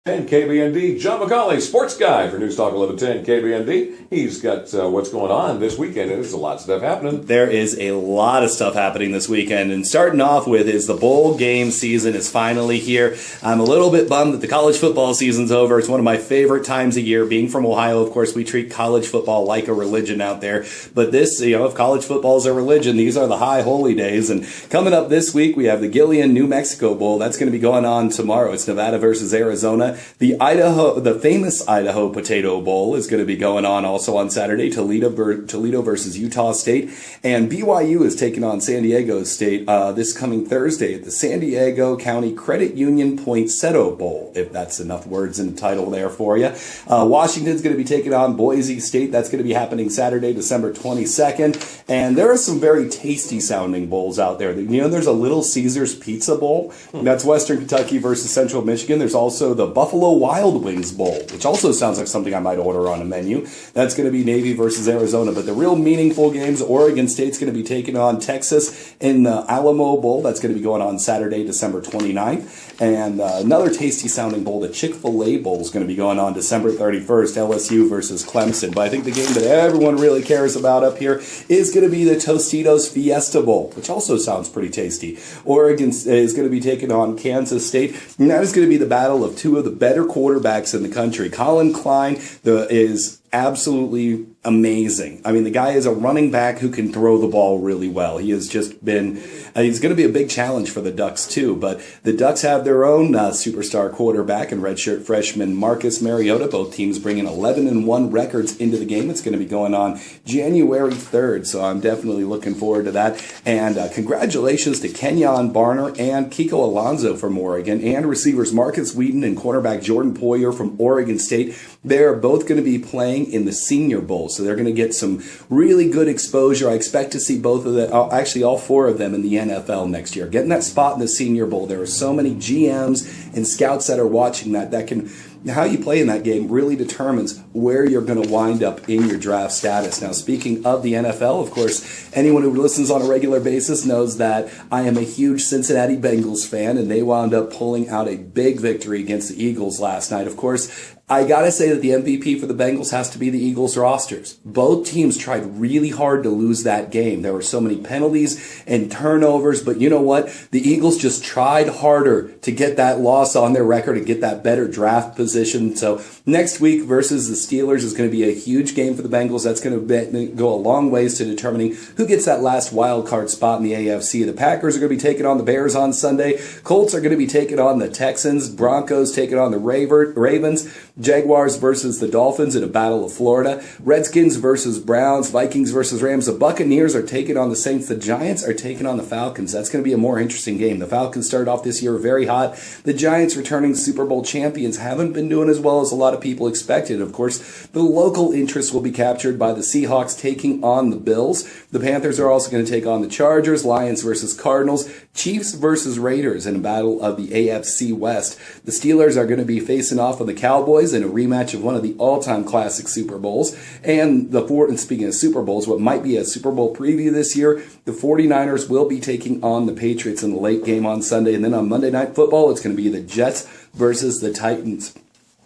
10 KBND, John McCauley, sports guy for News Talk 1110 KBND. He's got what's going on this weekend. There's a lot of stuff happening. There is a lot of stuff happening this weekend, and starting off with is the bowl game season is finally here. I'm a little bit bummed that the college football season's over. It's one of my favorite times of year. Being from Ohio, of course, we treat college football like a religion out there. But this, if college football is a religion, these are the high holy days. And coming up this week, we have the Gillian, New Mexico Bowl. That's going to be going on tomorrow. It's Nevada versus Arizona. The famous Idaho Potato Bowl is going to be going on also on Saturday. Toledo versus Utah State, and BYU is taking on San Diego State this coming Thursday at the San Diego County Credit Union Poinsettia Bowl. If that's enough words in the title there for you. Washington's going to be taking on Boise State. That's going to be happening Saturday, December 22nd. And there are some very tasty sounding bowls out there. There's a Little Caesars Pizza Bowl. That's Western Kentucky versus Central Michigan. There's also the Buffalo Wild Wings Bowl, which also sounds like something I might order on a menu. That's going to be Navy versus Arizona. But the real meaningful games, Oregon State's going to be taking on Texas in the Alamo Bowl. That's going to be going on Saturday, December 29th. And another tasty sounding bowl, the Chick-fil-A Bowl, is going to be going on December 31st, LSU versus Clemson. But I think the game that everyone really cares about up here is going to be the Tostitos Fiesta Bowl, which also sounds pretty tasty. Oregon is going to be taking on Kansas State, and that is going to be the battle of two of the better quarterbacks in the country. Colin Klein is absolutely amazing. I mean, the guy is a running back who can throw the ball really well. He has just been, he's going to be a big challenge for the Ducks too, but the Ducks have their own superstar quarterback and redshirt freshman Marcus Mariota. Both teams bringing 11-1 records into the game. It's going to be going on January 3rd, so I'm definitely looking forward to that. And congratulations to Kenyon Barner and Kiko Alonso from Oregon, and receivers Marcus Whedon and cornerback Jordan Poyer from Oregon State. They're both going to be playing in the Senior Bowl, so they're going to get some really good exposure. I expect to see both of them, actually all four of them, in the NFL next year. Getting that spot in the Senior Bowl, there are so many GMs and scouts that are watching that can, how you play in that game really determines where you're going to wind up in your draft status. Now, speaking of the NFL, of course, anyone who listens on a regular basis knows that I am a huge Cincinnati Bengals fan, and they wound up pulling out a big victory against the Eagles last night. Of course, I got to say that the MVP for the Bengals has to be the Eagles rosters. Both teams tried really hard to lose that game. There were so many penalties and turnovers, but you know what? The Eagles just tried harder to get that loss on their record and get that better draft position. So next week versus the Steelers is going to be a huge game for the Bengals. That's going to go a long ways to determining who gets that last wild card spot in the AFC. The Packers are going to be taking on the Bears on Sunday. Colts are going to be taking on the Texans. Broncos taking on the Ravens. Jaguars versus the Dolphins in a battle of Florida. Redskins versus Browns. Vikings versus Rams. The Buccaneers are taking on the Saints. The Giants are taking on the Falcons. That's going to be a more interesting game. The Falcons started off this year very hot. The Giants, returning Super Bowl champions, haven't been doing as well as a lot of people expected. Of course, the local interest will be captured by the Seahawks taking on the Bills. The Panthers are also going to take on the Chargers. Lions versus Cardinals. Chiefs versus Raiders in a battle of the AFC West. The Steelers are going to be facing off on the Cowboys in a rematch of one of the all-time classic Super Bowls. And speaking of Super Bowls, what might be a Super Bowl preview this year, the 49ers will be taking on the Patriots in the late game on Sunday. And then on Monday Night Football, it's going to be the Jets versus the Titans.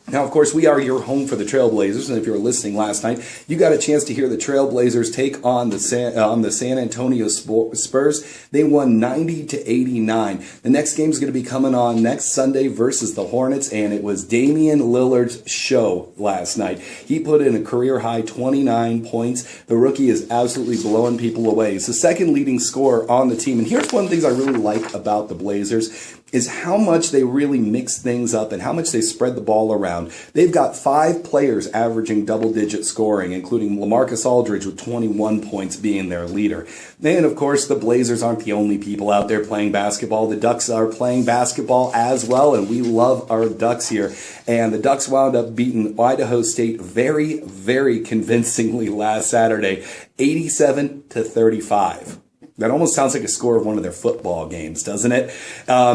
Now, of course, we are your home for the Trailblazers, and if you were listening last night, you got a chance to hear the Trailblazers take on the San Antonio Spurs. They won 90-89. The next game is going to be coming on next Sunday versus the Hornets, and it was Damian Lillard's show last night. He put in a career-high 29 points. The rookie is absolutely blowing people away. He's the second leading scorer on the team, and here's one of the things I really like about the Blazers is how much they really mix things up and how much they spread the ball around. They've got 5 players averaging double-digit scoring, including LaMarcus Aldridge with 21 points being their leader. And, of course, the Blazers aren't the only people out there playing basketball. The Ducks are playing basketball as well, and we love our Ducks here. And the Ducks wound up beating Idaho State very, very convincingly last Saturday, 87-35. That almost sounds like a score of one of their football games, doesn't it?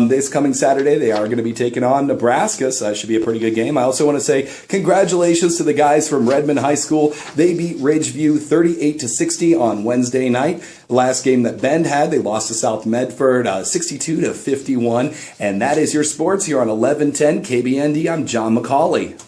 This coming Saturday, they are going to be taking on Nebraska, so that should be a pretty good game. I also want to say congratulations to the guys from Redmond High School. They beat Ridgeview 38-60 on Wednesday night. The last game that Bend had, they lost to South Medford 62-51. And that is your sports here on 1110 KBND. I'm John McCauley.